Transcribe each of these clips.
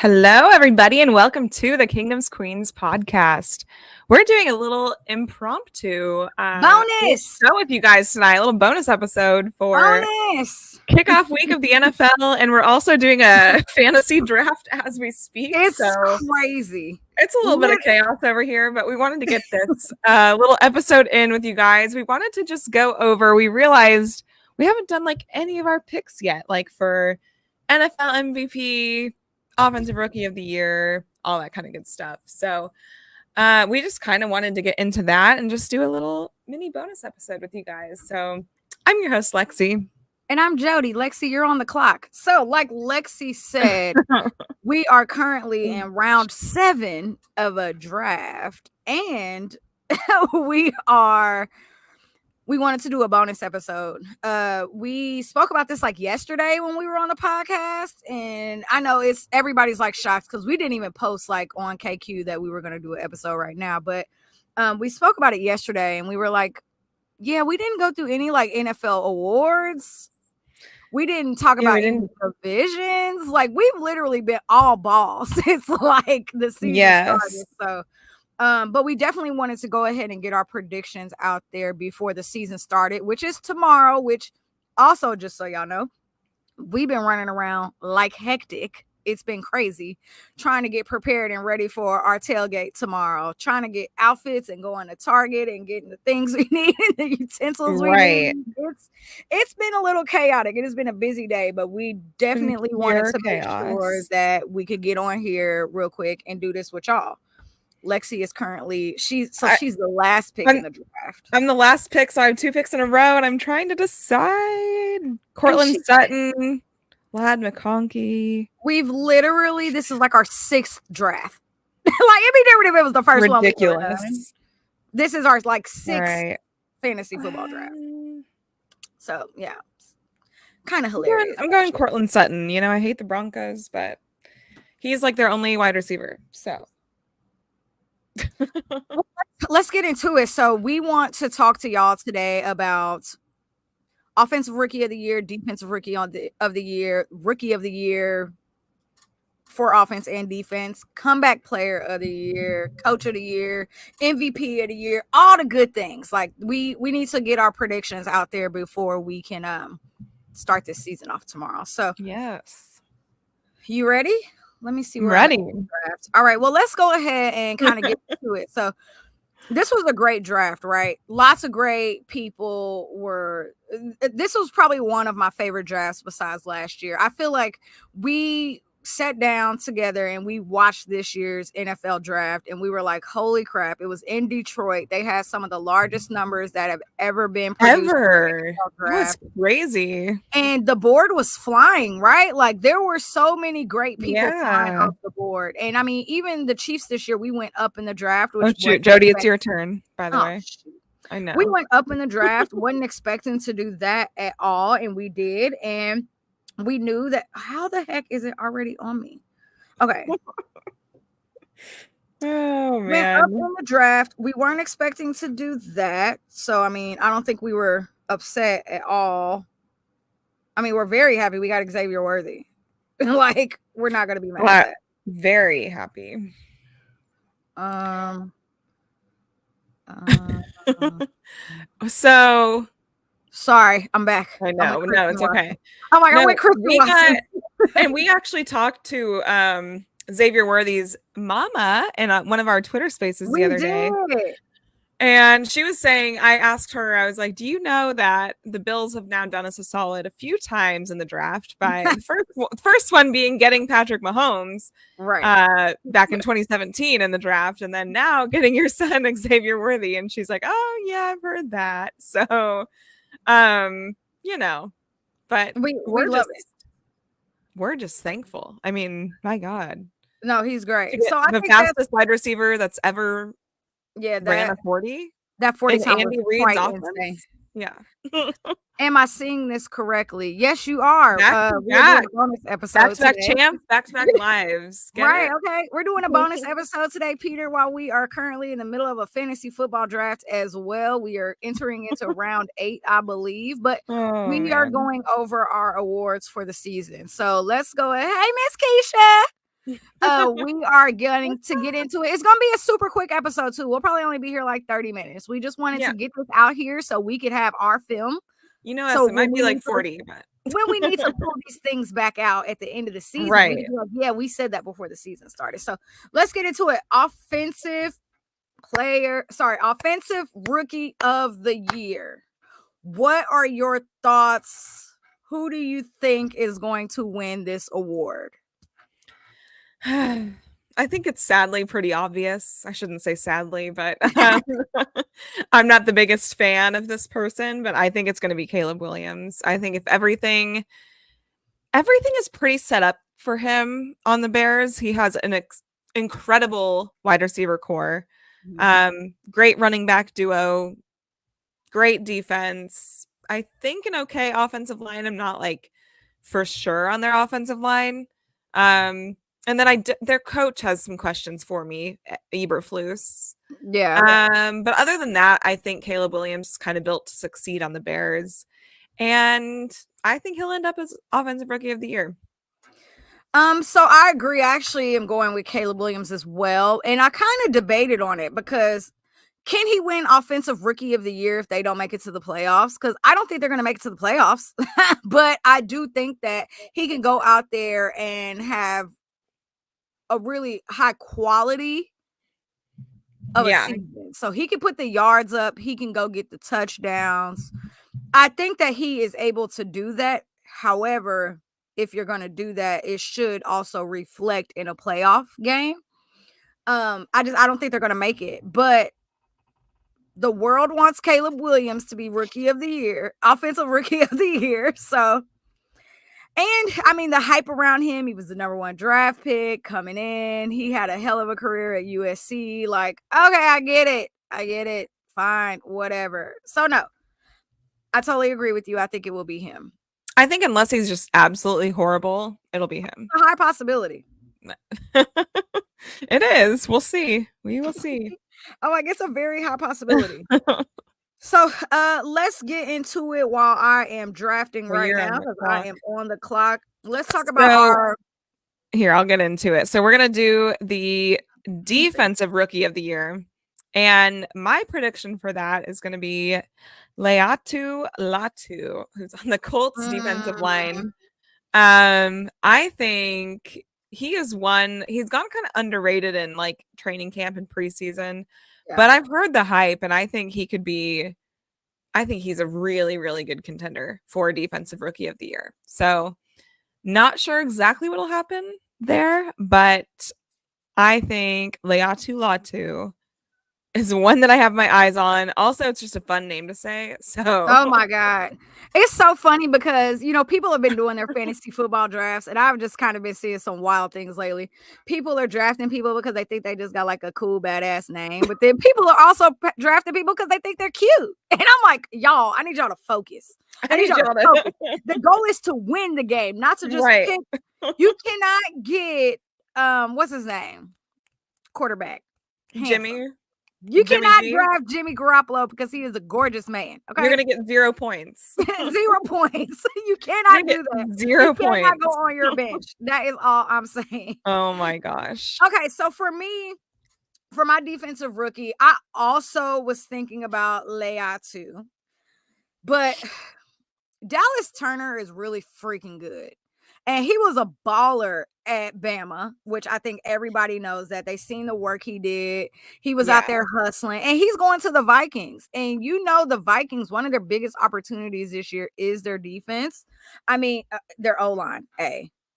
Hello, everybody, and welcome to the Kingdom's Queens podcast. We're doing a little impromptu Bonus! show with you guys tonight, a little bonus episode for Bonus! kickoff week of the NFL, and we're also doing a fantasy draft as we speak. It's so crazy. it's a little bit of chaos over here, but we wanted to get this little episode in with you guys. We wanted to just go over, we realized we haven't done like any of our picks yet, like for NFL MVP, Offensive Rookie of the Year, all that kind of good stuff. So we just kind of wanted to get into that and just do a little mini bonus episode with you guys. So I'm your host, Lexi. And I'm Jodi. Lexi, you're on the clock. So, like Lexi said, we are currently in round 7 of a draft, and we wanted to do a bonus episode. We spoke about this like yesterday when we were on the podcast, and I know everybody's like shocked because we didn't even post like on KQ that we were going to do an episode right now, but we spoke about it yesterday, and we were like, yeah, we didn't go through any like NFL awards. We didn't talk about any divisions. Like, we've literally been all balls since like the season started. So but we definitely wanted to go ahead and get our predictions out there before the season started, which is tomorrow, which also, just so y'all know, we've been running around like hectic. It's been crazy trying to get prepared and ready for our tailgate tomorrow, trying to get outfits and going to Target and getting the things we need and the utensils we need. It's been a little chaotic. It has been a busy day, but we definitely wanted to make sure that we could get on here real quick and do this with y'all. Lexi is currently she's the last pick in the draft. I'm the last pick, so I have 2 picks in a row, and I'm trying to decide. Cortland Sutton, Lad McConkey. This is like our 6th draft. Like, it'd be different if it was the first one. Ridiculous. This is our like 6th fantasy football draft. So yeah, kind of hilarious. I'm going Cortland Sutton. You know, I hate the Broncos, but he's like their only wide receiver. So let's get into it. So we want to talk to y'all today about Offensive Rookie of the Year, Defensive Rookie of the Year, Rookie of the Year for offense and defense, Comeback Player of the Year, Coach of the Year, MVP of the Year, all the good things. Like, we need to get our predictions out there before we can start this season off tomorrow. So yes, you ready? Let me see. Ready. All right. Well, let's go ahead and kind of get to it. So this was a great draft, right? Lots of great people this was probably one of my favorite drafts besides last year. I feel like we sat down together and we watched this year's NFL draft, and we were like, holy crap, it was in Detroit. They had some of the largest numbers that have ever been produced. It was crazy. And the board was flying, right? Like, there were so many great people flying off the board. And I mean, even the Chiefs this year, we went up in the draft. Jodi, it's your turn, by the way. Shoot. I know. We went up in the draft, wasn't expecting to do that at all, and we did. And we knew that. How the heck is it already on me? Okay. Oh, man. Went up in the draft. We weren't expecting to do that. So, I mean, I don't think we were upset at all. I mean, we're very happy we got Xavier Worthy. Like, we're not going to be mad at that. Very happy. So... Sorry, I'm back. I know. No, it's okay. I'm like, I went Chris. And we actually talked to Xavier Worthy's mama in one of our Twitter spaces the other day. And she was saying, I asked her, I was like, do you know that the Bills have now done us a solid a few times in the draft by the first one being getting Patrick Mahomes back in 2017 in the draft, and then now getting your son Xavier Worthy. And she's like, oh yeah, I've heard that. So you know, but we're just thankful. I mean, my God. No, he's great. So I think the fastest wide receiver that's ever ran a 40. That 40 time Andy Reid's offense. Yeah. Am I seeing this correctly? Yes, you are. We're doing a bonus episode back-to-back champs, back-to-back lives. Right, okay. We're doing a bonus episode today, Peter, while we are currently in the middle of a fantasy football draft as well. We are entering into round 8, I believe, but we are going over our awards for the season. So let's go ahead. Hey, Miss Keisha. We are going to get into it. It's gonna be a super quick episode too. We'll probably only be here like 30 minutes. We just wanted to get this out here so we could have our film. You know, so it might be like 40, but when we need to pull these things back out at the end of the season, right? We can be like, yeah, we said that before the season started. So let's get into it. Offensive rookie of the year. What are your thoughts? Who do you think is going to win this award? I think it's sadly pretty obvious. I shouldn't say sadly, but I'm not the biggest fan of this person, but I think it's going to be Caleb Williams. I think if everything is pretty set up for him on the Bears. He has an incredible wide receiver core, great running back duo, great defense. I think an okay offensive line. I'm not like for sure on their offensive line. And then their coach has some questions for me, Eberflus. Yeah. But other than that, I think Caleb Williams is kind of built to succeed on the Bears. And I think he'll end up as offensive rookie of the year. So I agree. I actually am going with Caleb Williams as well. And I kind of debated on it because can he win offensive rookie of the year if they don't make it to the playoffs? Because I don't think they're going to make it to the playoffs. But I do think that he can go out there and have a really high quality of a season. So he can put the yards up. He can go get the touchdowns. I think that he is able to do that. However, if you're going to do that, it should also reflect in a playoff game. I don't think they're going to make it, but the world wants Caleb Williams to be rookie of the year, offensive rookie of the year. So, and I mean, the hype around him, he was the number 1 draft pick coming in. He had a hell of a career at USC. Like, okay, I get it. Fine, whatever. So no, I totally agree with you. I think it will be him. I think unless he's just absolutely horrible, it'll be him. A high possibility. It is. We'll see. We will see. Oh, I guess a very high possibility. So let's get into it while I am drafting right now because I am on the clock. Let's talk about Here, I'll get into it. So we're going to do the defensive rookie of the year. And my prediction for that is going to be Leatu Latu, who's on the Colts defensive line. I think he's gone kind of underrated in like training camp and preseason. Yeah. But I've heard the hype, and I think he's a really, really good contender for defensive rookie of the year. So not sure exactly what'll happen there, but I think Leatu Latu is one that I have my eyes on. Also, it's just a fun name to say. So, oh my God. It's so funny because, people have been doing their fantasy football drafts, and I've just kind of been seeing some wild things lately. People are drafting people because they think they just got like a cool, badass name. But then people are also drafting people because they think they're cute. And I'm like, y'all, I need y'all to focus. I need y'all to focus. The goal is to win the game, not to just pick. You cannot get, what's his name? Quarterback. Jimmy. You cannot draft Jimmy Garoppolo because he is a gorgeous man. Okay, you're gonna get 0 points. 0 points. You cannot do that. 0 points. You cannot go on your bench. That is all I'm saying. Oh my gosh. Okay, so for me, for my defensive rookie, I also was thinking about Leatu, but Dallas Turner is really freaking good. And he was a baller at Bama, which I think everybody knows that. They've seen the work he did. He was out there hustling, and he's going to the Vikings. And the Vikings, one of their biggest opportunities this year is their defense. I mean, their O-line,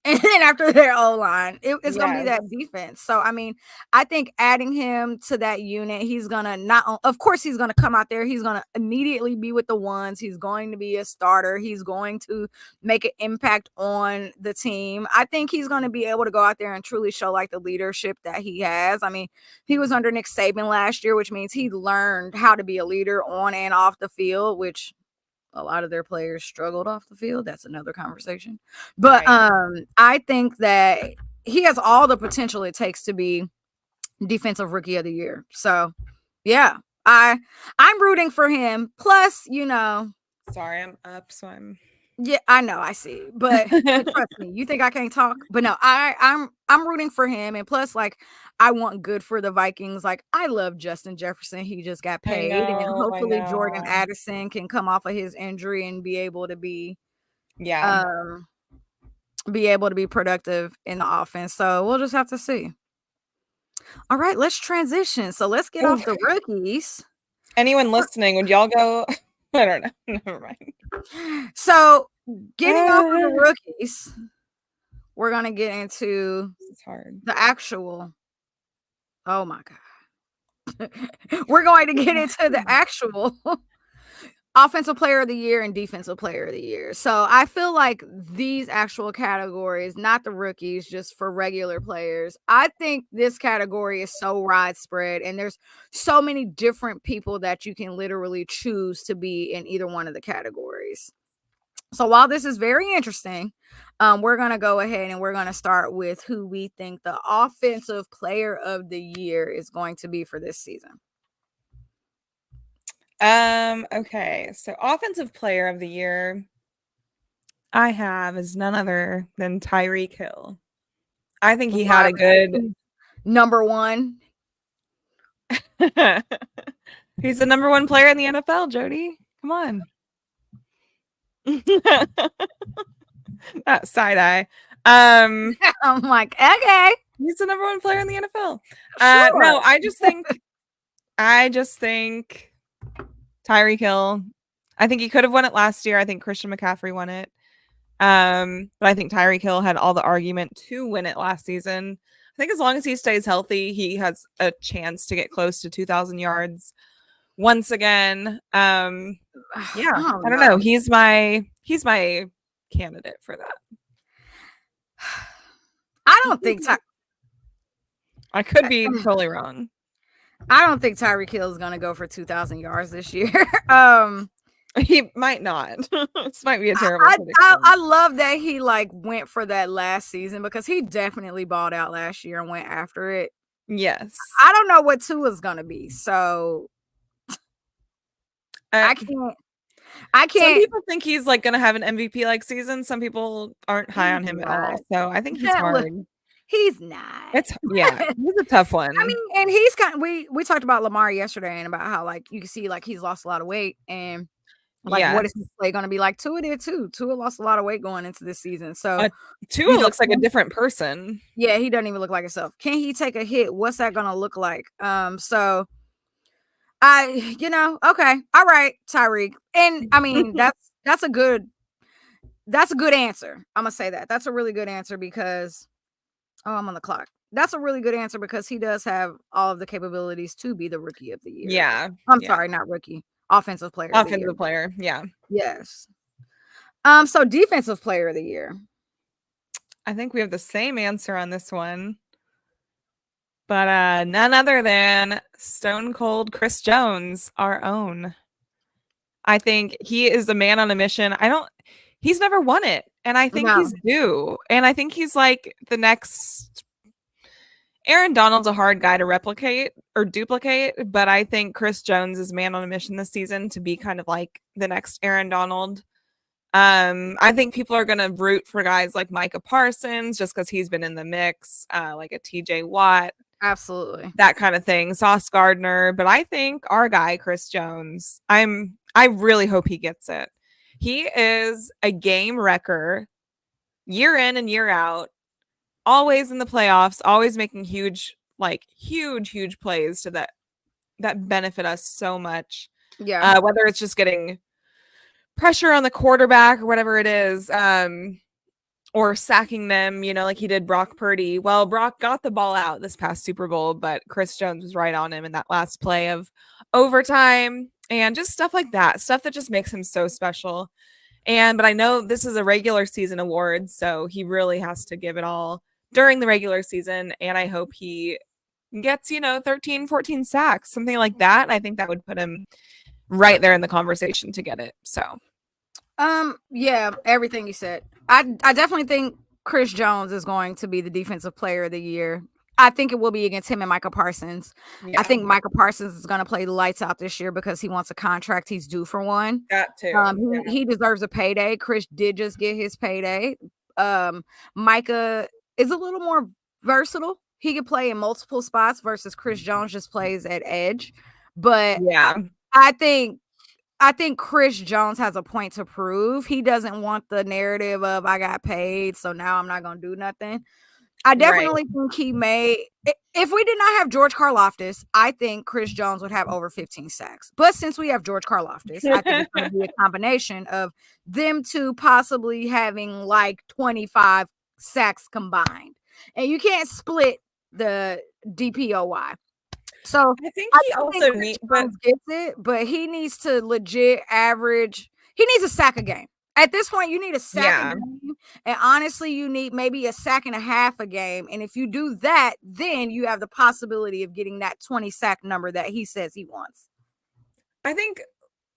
And then after their O-line, it's going to be that defense. So, I mean, I think adding him to that unit, he's going to of course, he's going to come out there. He's going to immediately be with the ones. He's going to be a starter. He's going to make an impact on the team. I think he's going to be able to go out there and truly show like the leadership that he has. I mean, he was under Nick Saban last year, which means he learned how to be a leader on and off the field, which a lot of their players struggled off the field. That's another conversation. But I think that he has all the potential it takes to be defensive rookie of the year. So, yeah, I'm rooting for him. Plus, Sorry, I'm up, so I'm Yeah, I know, I see, but trust me, you think I can't talk? But no, I'm rooting for him, and plus, like, I want good for the Vikings. Like, I love Justin Jefferson. He just got I paid, and know. hopefully Jordan Addison can come off of his injury and be able to be Yeah. productive in the offense. So we'll just have to see. All right, let's transition. So let's get off the rookies. Anyone listening, would y'all go? I don't know. Never mind. So getting off of the rookies, we're gonna get into It's hard. the actual. Oh my god. We're going to get into the actual offensive player of the year and defensive player of the year. So I feel like these actual categories, not the rookies, just for regular players. I think this category is so widespread, and there's so many different people that you can literally choose to be in either one of the categories. So while this is very interesting, we're going to go ahead and we're going to start with who we think the offensive player of the year is going to be for this season. Okay. So offensive player of the year I have is none other than Tyreek Hill. I think he had a good number one. He's the number one player in the NFL, Jody. Come on. That side eye. I'm like, okay. He's the number one player in the NFL. Sure. No, I just think Tyreek Hill. I think he could have won it last year. I think Christian McCaffrey won it. But I think Tyreek Hill had all the argument to win it last season. I think as long as he stays healthy, he has a chance to get close to 2,000 yards once again. Yeah, I don't know. He's my candidate for that. I don't think I could be totally wrong. I don't think Tyreek Hill is going to go for 2,000 yards this year. He might not. This might be a terrible prediction. I love that he like went for that last season, because he definitely balled out last year and went after it. Yes. I don't know what Tua's going to be, so I can't. Some people think he's like going to have an MVP like season. Some people aren't high on him at all. So I think he's hard. He's not. He's a tough one. I mean, and he's kind of, we talked about Lamar yesterday and about how like you can see like he's lost a lot of weight, and like what is his play going to be like? Tua did too. Tua lost a lot of weight going into this season. So Tua looks like a different person. Yeah, he doesn't even look like himself. Can he take a hit? What's that going to look like? So okay. All right, Tyreek. And I mean, that's a good answer. I'm going to say that. That's a really good answer because I'm on the clock. That's a really good answer because he does have all of the capabilities to be the rookie of the year. Yeah. Sorry, not rookie. Offensive player. Offensive player. Yeah. Yes. So defensive player of the year. I think we have the same answer on this one. But none other than Stone Cold Chris Jones, our own. I think he is a man on a mission. He's never won it. And I think he's due. And I think he's like the next. Aaron Donald's a hard guy to replicate or duplicate, but I think Chris Jones is man on a mission this season to be kind of like the next Aaron Donald. I think people are going to root for guys like Micah Parsons just because he's been in the mix, like a TJ Watt. Absolutely. That kind of thing. Sauce Gardner. But I think our guy, Chris Jones, I really hope he gets it. He is a game wrecker year in and year out. Always in the playoffs, always making huge plays to that benefit us so much. Yeah. Whether it's just getting pressure on the quarterback or whatever it is, or sacking them, like he did Brock Purdy. Well, Brock got the ball out this past Super Bowl, but Chris Jones was right on him in that last play of overtime and just stuff like that. Stuff that just makes him so special. But I know this is a regular season award, so he really has to give it all during the regular season, and I hope he gets 13 14 sacks, something like that. I think that would put him right there in the conversation to get it. So yeah, everything you said. I definitely think Chris Jones is going to be the defensive player of the year. I think it will be against him and Micah Parsons. Yeah. I think Micah Parsons is going to play the lights out this year because he wants a contract. He's due for one. That too. He deserves a payday. Chris did just get his payday. Micah is a little more versatile. He could play in multiple spots versus Chris Jones just plays at edge. But yeah, I think Chris Jones has a point to prove. He doesn't want the narrative of I got paid, so now I'm not going to do nothing. I definitely think he may. If we did not have George Karlaftis, I think Chris Jones would have over 15 sacks. But since we have George Karlaftis, I think it's going to be a combination of them two possibly having like 25 sacks combined. And you can't split the DPOY. So I think he also needs gets it, but he needs to legit average. He needs a sack a game. At this point, you need a sack a game. And honestly, you need maybe a sack and a half a game. And if you do that, then you have the possibility of getting that 20 sack number that he says he wants. I think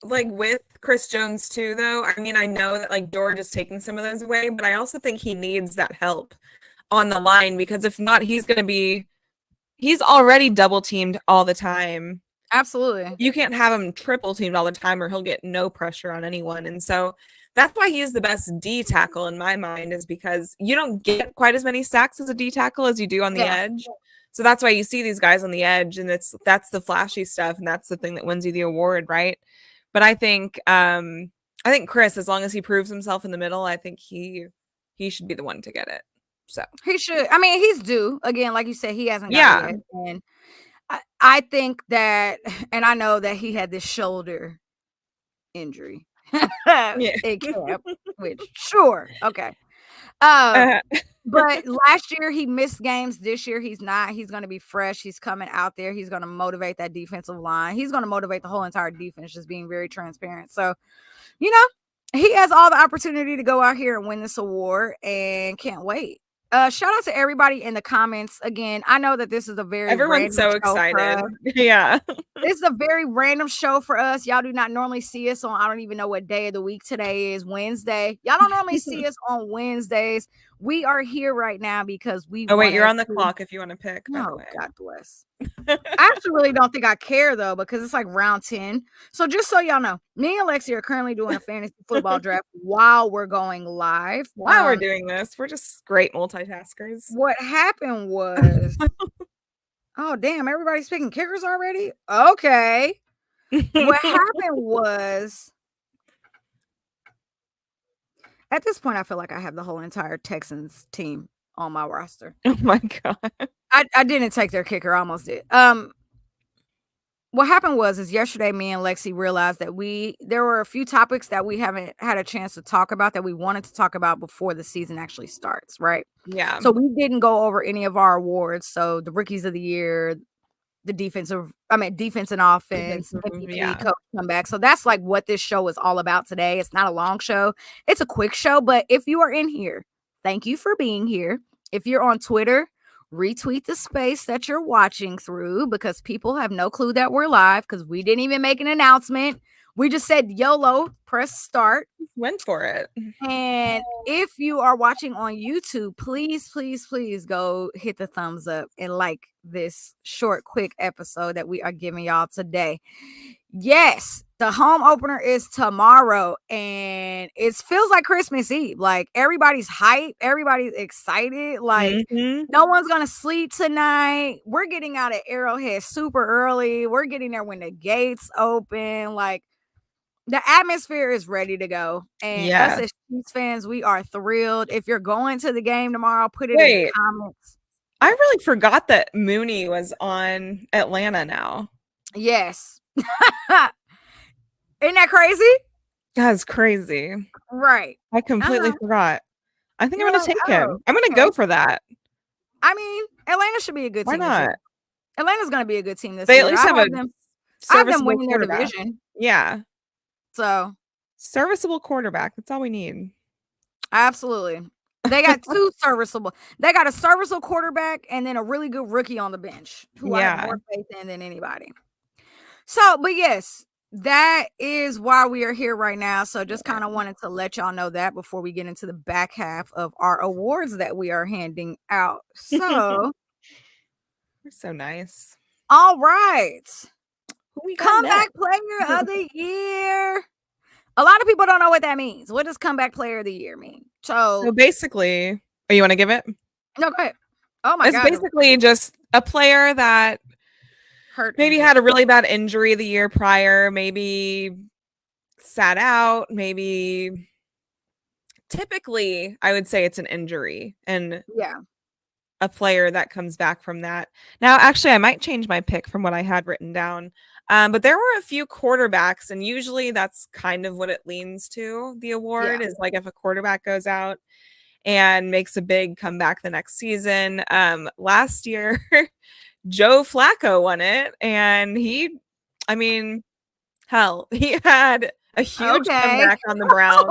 like with Chris Jones too, though, I mean, I know that like George is taking some of those away, but I also think he needs that help on the line because if not, he's already double teamed all the time. Absolutely. You can't have him triple teamed all the time or he'll get no pressure on anyone. And so that's why he is the best D tackle in my mind, is because you don't get quite as many sacks as a D tackle as you do on the edge. So that's why you see these guys on the edge, and that's the flashy stuff, and that's the thing that wins you the award, right? But I think Chris, as long as he proves himself in the middle, I think he should be the one to get it. So he should. I mean, he's due. Again, like you said, he hasn't got it yet. And I think that, and I know that he had this shoulder injury. It camp, which sure, okay. But last year he missed games. This year he's not. He's going to be fresh. He's coming out there. He's going to motivate that defensive line. He's going to motivate the whole entire defense, just being very transparent. So, you know, he has all the opportunity to go out here and win this award, and can't wait. Shout out to everybody in the comments. Again, I know that this is a very everyone's so excited. Yeah. This is a very random show for us. Y'all do not normally see us on, I don't even know what day of the week today is, Wednesday. Y'all don't normally see us on Wednesdays. We are here right now because we Oh wait, you're on the clock if you want to pick. No, God bless. I actually really don't think I care though, because it's like round 10. So just so y'all know, me and Lexi are currently doing a fantasy football draft while we're going live. While we're doing this, we're just great multitaskers. What happened was oh damn, everybody's picking kickers already? Okay. What happened was, at this point, I feel like I have the whole entire Texans team on my roster. Oh my God. I didn't take their kicker. I almost did. What happened was yesterday, me and Lexi realized that there were a few topics that we haven't had a chance to talk about that we wanted to talk about before the season actually starts, right? Yeah. So we didn't go over any of our awards. So the rookies of the year, the defense and offense, MVP, coach comeback. So that's like what this show is all about today. It's not a long show. It's a quick show. But if you are in here, thank you for being here. If you're on Twitter, retweet the space that you're watching through, because people have no clue that we're live, because we didn't even make an announcement. We just said YOLO, press start. Went for it. And if you are watching on YouTube, please, please, please go hit the thumbs up and like this short, quick episode that we are giving y'all today. Yes, the home opener is tomorrow, and it feels like Christmas Eve. Like everybody's hyped, everybody's excited. Like no one's gonna sleep tonight. We're getting out of Arrowhead super early. We're getting there when the gates open. Like the atmosphere is ready to go. And us as Chiefs fans, we are thrilled. If you're going to the game tomorrow, put it in the comments. I really forgot that Mooney was on Atlanta now. Yes. Isn't that crazy? That's crazy. Right. I completely forgot. I think I'm going to take him. I'm going to go for that. I mean, Atlanta should be a good team. Why not? Atlanta's going to be a good team this year. They at least have I have them winning their division. Yeah. So serviceable quarterback. That's all we need. Absolutely. They got two serviceable. They got a serviceable quarterback and then a really good rookie on the bench who I have more faith in than anybody. So, but yes, that is why we are here right now. So just kind of wanted to let y'all know that before we get into the back half of our awards that we are handing out. So We're so nice. All right. Who we got Comeback next? player of the year. A lot of people don't know what that means. What does comeback player of the year mean? So basically, oh, you want to give it? No, go ahead. Oh my It's God. basically just a player that maybe had a really bad injury the year prior, maybe sat out, maybe typically I would say it's an injury and yeah, a player that comes back from that. Now, actually, I might change my pick from what I had written down. But there were a few quarterbacks, and usually that's kind of what it leans to. The award is like if a quarterback goes out and makes a big comeback the next season. Last year, Joe Flacco won it, and I mean, hell, he had a huge comeback on the Browns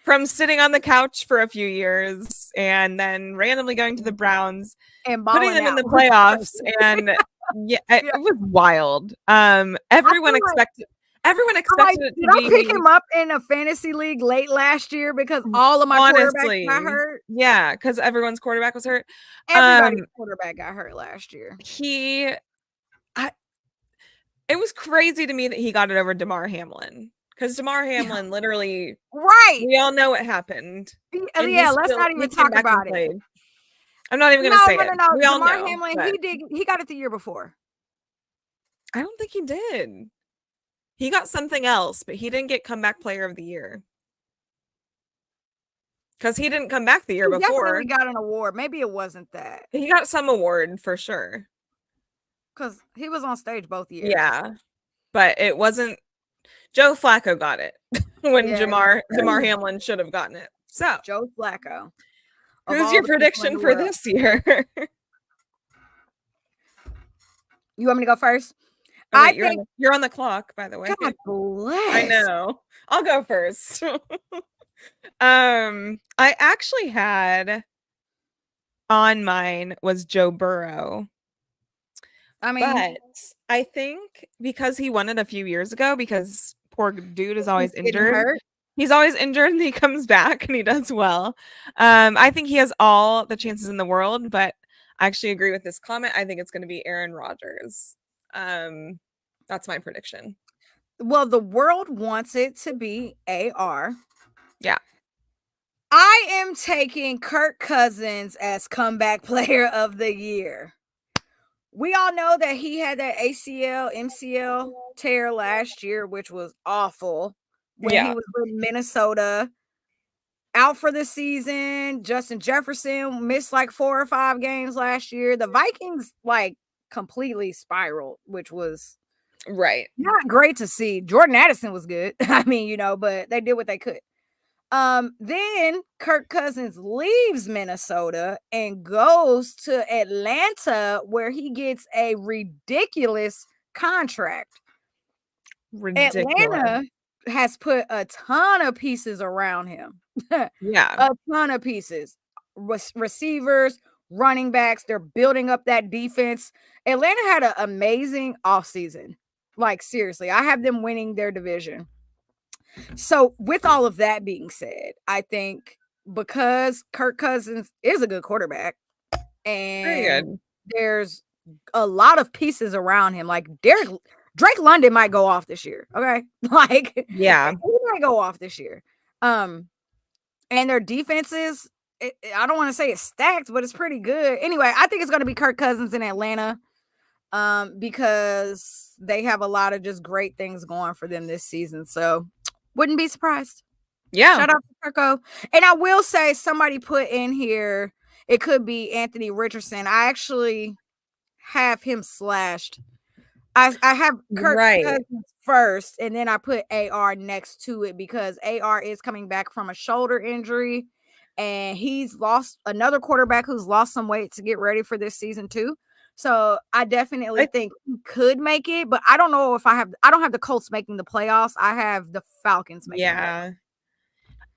from sitting on the couch for a few years and then randomly going to the Browns and putting them in the playoffs. And it was wild. Everyone expected it to be. Did I pick him up in a fantasy league late last year because all of my quarterbacks got hurt? Yeah, because everyone's quarterback was hurt. Everybody's quarterback got hurt last year. It was crazy to me that he got it over Damar Hamlin. Because Damar Hamlin literally, we all know what happened. Yeah, let's not even talk about it. I'm not even going to say it. No. Damar Hamlin, he got it the year before. I don't think he did. He got something else, but he didn't get comeback player of the year. Because he didn't come back the year before. Definitely got an award. Maybe it wasn't that. He got some award for sure. Because he was on stage both years. Yeah. But it wasn't. Joe Flacco got it when Damar Hamlin should have gotten it. So Joe Flacco. Who's your prediction for this year? You want me to go first? Oh, wait, you're on the clock, by the way. God bless. I know. I'll go first. I actually had on mine was Joe Burrow. I mean, but I think because he won it a few years ago, because poor dude is always injured. He's always injured and he comes back and he does well. I think he has all the chances in the world, but I actually agree with this comment. I think it's going to be Aaron Rodgers. That's my prediction. Well, the world wants it to be AR. Yeah. I am taking Kirk Cousins as comeback player of the year. We all know that he had that ACL, MCL tear last year, which was awful when he was with Minnesota. Out for the season. Justin Jefferson missed like 4 or 5 games last year. The Vikings completely spiraled, which was not great to see. Jordan Addison was good. I mean, but they did what they could. Then Kirk Cousins leaves Minnesota and goes to Atlanta, where he gets a ridiculous contract. Atlanta has put a ton of pieces around him. A ton of pieces. Receivers, running backs, they're building up that defense. Atlanta had an amazing offseason. Seriously, I have them winning their division. So with all of that being said, I think because Kirk Cousins is a good quarterback and there's a lot of pieces around him, like Drake London might go off this year. Okay. He might go off this year. And their defenses, I don't want to say it's stacked, but it's pretty good. Anyway, I think it's going to be Kirk Cousins in Atlanta because they have a lot of just great things going for them this season. So wouldn't be surprised. Shout out to Kirko. And I will say, somebody put in here, it could be Anthony Richardson. I actually have him slashed. I have Kirk Cousins first, and then I put AR next to it because AR is coming back from a shoulder injury, and he's lost another quarterback who's lost some weight to get ready for this season too. So I definitely think he could make it, but I don't know if I don't have the Colts making the playoffs. I have the Falcons making the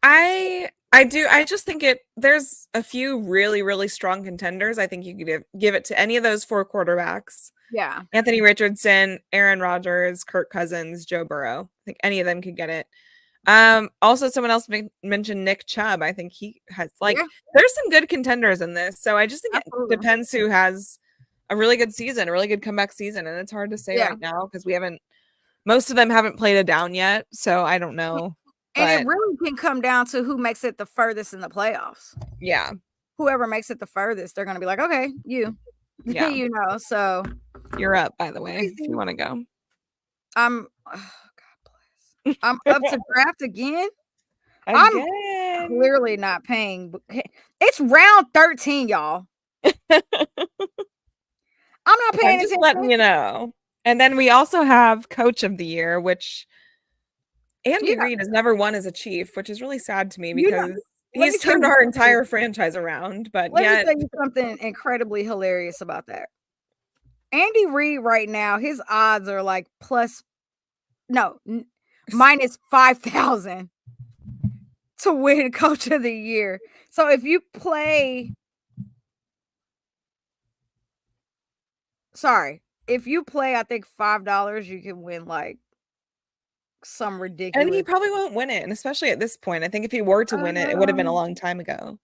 playoffs. I do. I just think there's a few really, really strong contenders. I think you could give it to any of those 4 quarterbacks. Yeah. Anthony Richardson, Aaron Rodgers, Kirk Cousins, Joe Burrow. I think any of them could get it. Also someone else mentioned Nick Chubb. I think he has there's some good contenders in this. So I just think it depends who has a really good season, a really good comeback season. And it's hard to say right now because most of them haven't played it down yet. So I don't know. And it really can come down to who makes it the furthest in the playoffs. Yeah. Whoever makes it the furthest, they're going to be like, okay, you. Yeah. You know, so. You're up, by the way, if you want to go. Oh, God bless. I'm up to draft again. Again. I'm clearly not paying. It's round 13, y'all. I'm not paying attention. Just letting you know. And then we also have Coach of the Year, which Andy Reid has never won as a Chief, which is really sad to me because he's turned our entire franchise around. But let me tell you something incredibly hilarious about that. Andy Reid right now, his odds are like minus 5,000 to win Coach of the Year. So if you play, I think $5, you can win like some ridiculous. And he probably won't win it, and especially at this point. I think if he were to win it, it would have been a long time ago.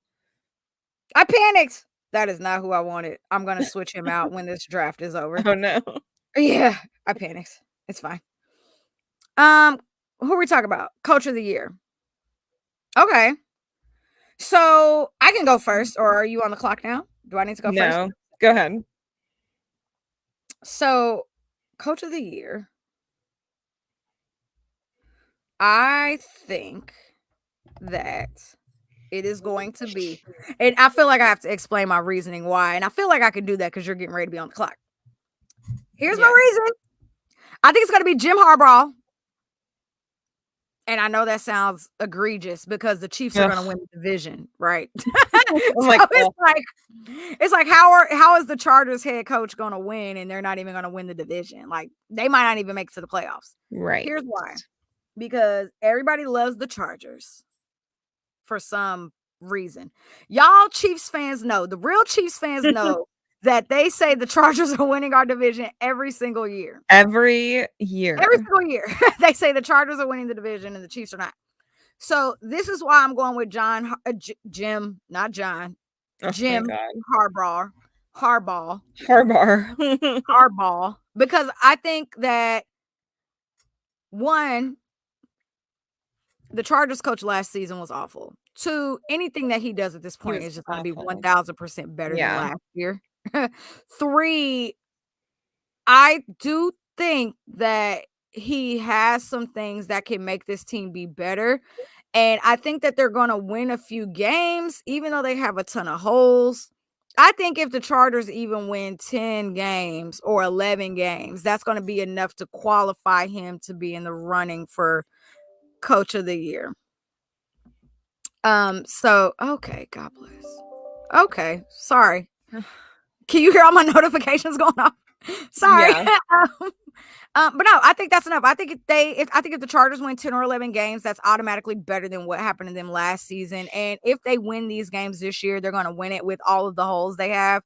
I panicked. That is not who I wanted. I'm going to switch him out when this draft is over. Oh, no. Yeah, I panicked. It's fine. Who are we talking about? Coach of the Year. Okay. So I can go first, or are you on the clock now? Do I need to go first? No, go ahead. So, Coach of the Year, I think that it is going to be, and I feel like I have to explain my reasoning why, and I feel like I can do that because you're getting ready to be on the clock. Here's my reason. I think it's going to be Jim Harbaugh. And I know that sounds egregious because the Chiefs are going to win the division, right? It's like how is the Chargers head coach going to win and they're not even going to win the division? Like they might not even make it to the playoffs. Right. Here's why. Because everybody loves the Chargers for some reason. Y'all Chiefs fans know, the real Chiefs fans know that they say the Chargers are winning our division every single year. Every single year. They say the Chargers are winning the division and the Chiefs are not. So this is why I'm going with Jim Harbaugh. Because I think that one, the Chargers coach last season was awful. Two, anything that he does at this point is just going to be 1,000% better than last year. 3, I do think that he has some things that can make this team be better. And I think that they're going to win a few games, even though they have a ton of holes. I think if the Chargers even win 10 games or 11 games, that's going to be enough to qualify him to be in the running for Coach of the Year. So, okay, God bless. Okay, sorry. Can you hear all my notifications going off? Sorry. Yeah. But no, I think that's enough. I think if the Chargers win 10 or 11 games, that's automatically better than what happened to them last season. And if they win these games this year, they're going to win it with all of the holes they have.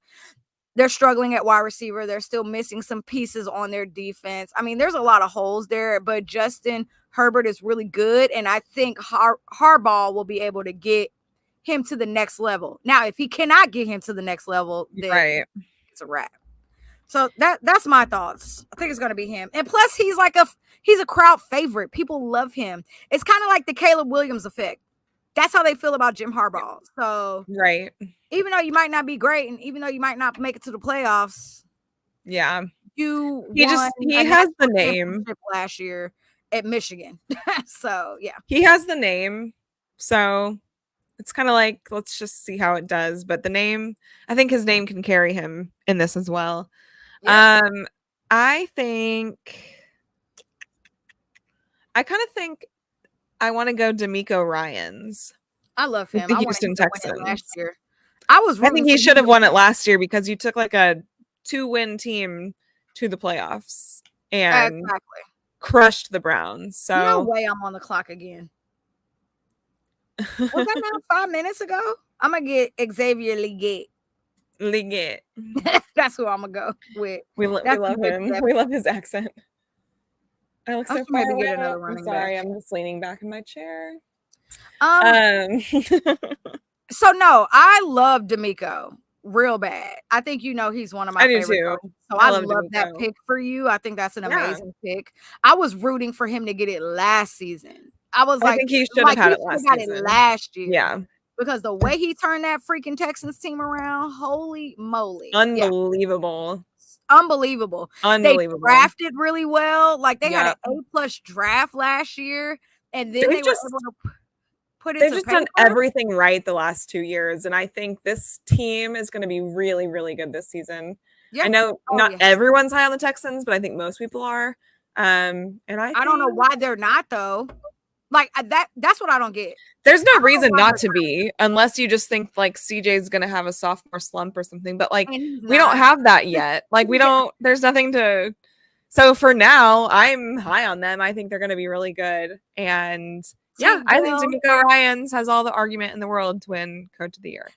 They're struggling at wide receiver. They're still missing some pieces on their defense. I mean, there's a lot of holes there, but Justin Herbert is really good. And I think Harbaugh will be able to get him to the next level. Now, if he cannot get him to the next level, then it's a wrap. So that's my thoughts. I think it's going to be him. And plus, he's a crowd favorite. People love him. It's kind of like the Caleb Williams effect. That's how they feel about Jim Harbaugh. So even though you might not be great, and even though you might not make it to the playoffs, he has the name last year at Michigan. So he has the name. So it's kind of like, let's just see how it does. But the name, I think his name can carry him in this as well. I kind of think I want to go DeMeco Ryans. I love him. The Houston Texans. Last year. I think he should have won it last year because you took like a 2-win team to the playoffs and crushed the Browns. So no way I'm on the clock again. Was that not 5 minutes ago? I'm gonna get Xavier Legette. That's who I'm gonna go with. We love him. We love his accent. I look so far away. Get another running back. I'm just leaning back in my chair. So no, I love DeMeco. real bad. I think he's one of my favorite coaches. So I love that pick for you. I think that's an amazing pick. I was rooting for him to get it last season. I was I think he should have had it last season. Last year. Yeah. Because the way he turned that freaking Texans team around, holy moly. Unbelievable. Yeah. Unbelievable. They drafted really well. Like they had an A+ draft last year, and then they were able to put it. They've just done everything right the last 2 years, and I think this team is going to be really, really good this season. Yeah. I know not everyone's high on the Texans, but I think most people are. And I don't know why they're not though. Like that's what I don't get. There's no reason not to be, unless you just think like CJ's going to have a sophomore slump or something. But like we don't have that yet. Like we don't. There's nothing to. So for now, I'm high on them. I think they're going to be really good. And yeah, I think DeMeco Ryans has all the argument in the world to win Coach of the Year.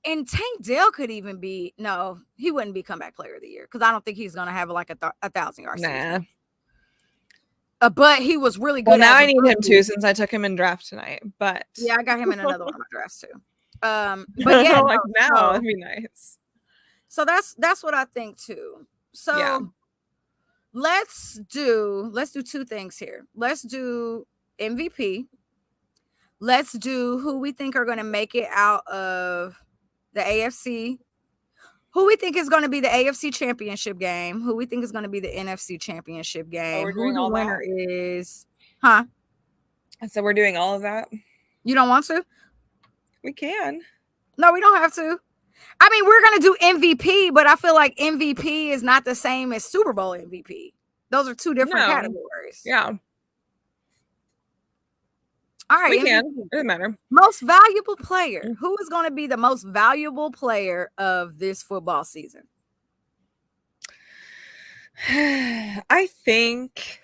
And Tank Dell could even be. No, he wouldn't be comeback player of the year because I don't think he's going to have like a 1,000-yard season. But he was really good. Well, now I need him too since I took him in draft tonight. But yeah, I got him in another one of my drafts too. But yeah, now that'd be nice. So that's what I think too. So let's do 2 things here. Let's do MVP. Let's do who we think are going to make it out of the AFC. Who we think is going to be the AFC championship game? Who we think is going to be the NFC championship game? Who the winner is? Huh? I said we're doing all of that. You don't want to? We can. No, we don't have to. I mean, we're going to do MVP, but I feel like MVP is not the same as Super Bowl MVP. Those are 2 different categories. Yeah. All right. We can. It doesn't matter. Most valuable player. Who is going to be the most valuable player of this football season? I think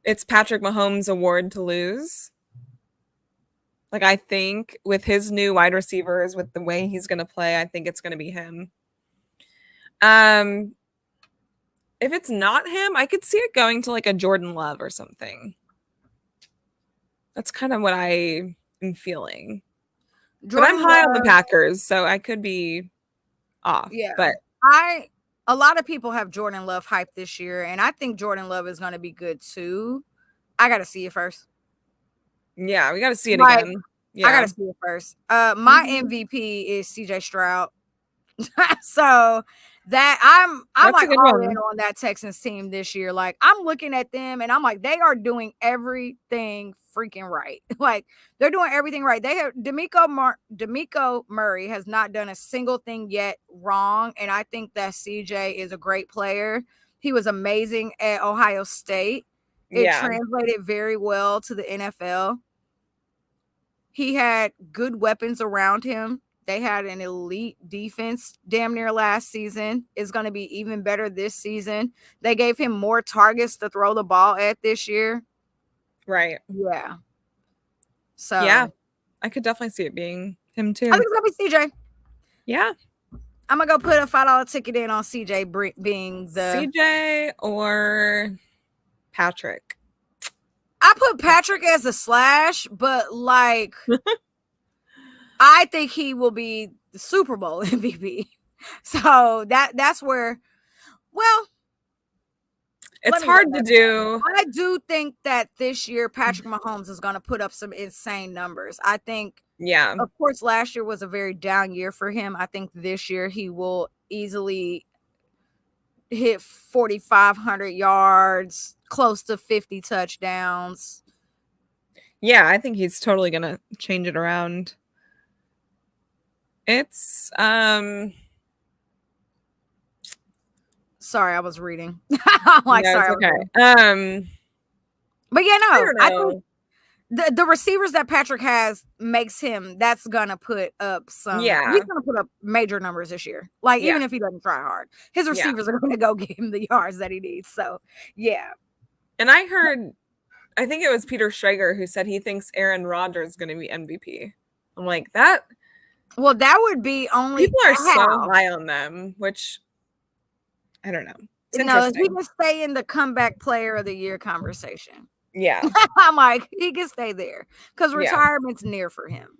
it's Patrick Mahomes' award to lose. Like, I think with his new wide receivers, with the way he's going to play, I think it's going to be him. If it's not him, I could see it going to like a Jordan Love or something. That's kind of what I am feeling. But I'm high on the Packers, so I could be off. Yeah. But a lot of people have Jordan Love hyped this year, and I think Jordan Love is going to be good too. I got to see it first. Yeah, we got to see it again. Yeah. I got to see it first. My MVP is CJ Stroud. So that I'm like all in on that Texans team this year. Like I'm looking at them and I'm like, they are doing everything freaking right. Like they're doing everything right. They have DeMeco Murray has not done a single thing yet wrong. And I think that CJ is a great player. He was amazing at Ohio State. It translated very well to the NFL. He had good weapons around him. They had an elite defense damn near last season. It's going to be even better this season. They gave him more targets to throw the ball at this year. Right. Yeah. So yeah, I could definitely see it being him too. I think it's going to be CJ. Yeah. I'm going to go put a $5 ticket in on CJ being the CJ or Patrick. I put Patrick as a slash, but like I think he will be the Super Bowl MVP. So that's where, well, it's hard to do. I do think that this year Patrick Mahomes is going to put up some insane numbers. I think, of course, last year was a very down year for him. I think this year he will easily hit 4,500 yards, close to 50 touchdowns. Yeah, I think he's totally going to change it around. It's sorry, I was reading. I'm like, sorry. Okay. But yeah, no, I think the receivers that Patrick has makes him, that's gonna put up some, he's gonna put up major numbers this year. Like even if he doesn't try hard, his receivers are gonna go get him the yards that he needs. So yeah. And I heard, I think it was Peter Schrager who said he thinks Aaron Rodgers is gonna be MVP. I'm like, that. Well, that would be only people are so high on them, which I don't know. No, he can stay in the comeback player of the year conversation. Yeah. I'm like, he can stay there because retirement's near for him.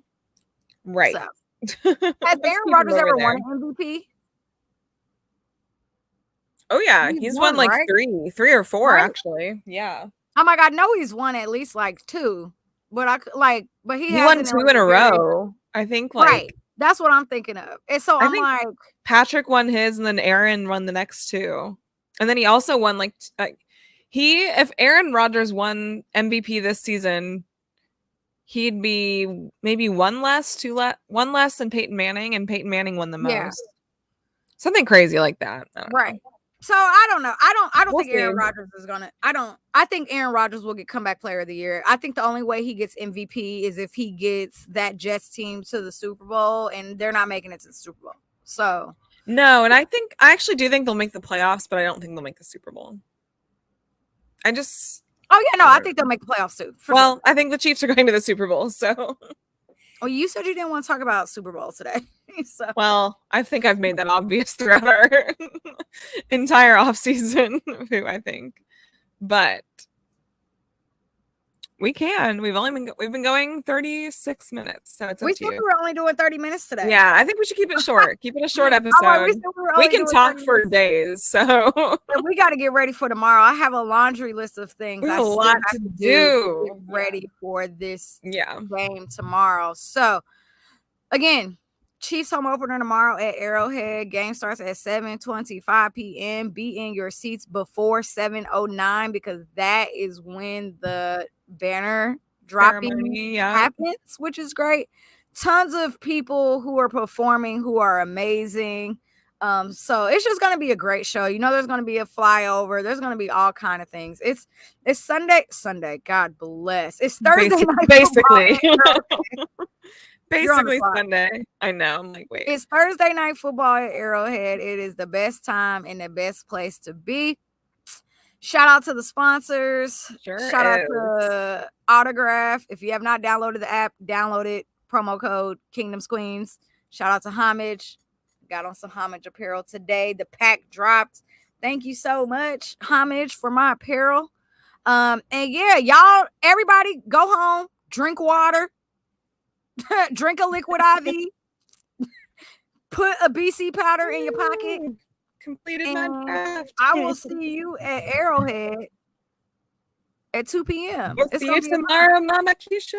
Right. So, has Aaron Rodgers ever won an MVP? Oh yeah, he's won like right? 3 or 4 actually. Yeah. Oh my God, no, he's won at least like 2, but he won 2 in a row. I think right. That's what I'm thinking of. And so I'm like, Patrick won his, and then Aaron won the next 2, and then he also won like if Aaron Rodgers won MVP this season, he'd be maybe one less than Peyton Manning, and Peyton Manning won the most. Something crazy like that. Right. Know. So I don't know. I don't think Aaron Rodgers is gonna. I think Aaron Rodgers will get comeback player of the year. I think the only way he gets MVP is if he gets that Jets team to the Super Bowl, and they're not making it to the Super Bowl. So no, and I actually do think they'll make the playoffs, but I don't think they'll make the Super Bowl. I think they'll make the playoffs too. Well, sure. I think the Chiefs are going to the Super Bowl, so. Well, you said you didn't want to talk about Super Bowl today. So. Well, I think I've made that obvious throughout our entire offseason, I think. But we can. We've been going 36 minutes, so it's up to you. We were only doing 30 minutes today. Yeah, I think we should keep it short. Keep it a short episode. We can talk for days, so we got to get ready for tomorrow. I have a laundry list of things. We have a lot to do. Get ready for this game tomorrow. So, again, Chiefs home opener tomorrow at Arrowhead. Game starts at 7:25 p.m. Be in your seats before 7:09 because that is when the banner dropping happens, which is great. Tons of people who are performing who are amazing. So it's just going to be a great show. You know, there's going to be a flyover. There's going to be all kind of things. It's Sunday. God bless. It's Thursday night. Basically. Basically Sunday. I know. I'm like, wait. It's Thursday night football at Arrowhead. It is the best time and the best place to be. Shout out to the sponsors. Shout out to Autograph. If you have not downloaded the app, download it. Promo code Kingdom's Queens. Shout out to Homage. Got on some Homage apparel today. The pack dropped. Thank you so much, Homage, for my apparel. And yeah, y'all, everybody go home, drink water. Drink a liquid IV. Put a BC powder in your pocket. Completed my draft. I will see you at Arrowhead at 2 p.m. We'll see you tomorrow, Mama Keisha.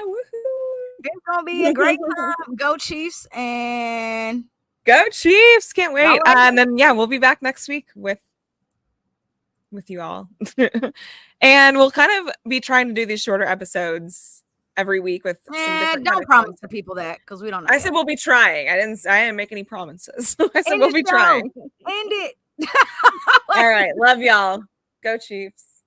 Woohoo! It's gonna be a great time. Go Chiefs and go Chiefs! Can't wait. And then we'll be back next week with you all, and we'll kind of be trying to do these shorter episodes every week with some different don't promise the people that because we don't know. I said we'll be trying. I didn't make any promises. I said we'll be trying. End it. All right. Love y'all. Go Chiefs.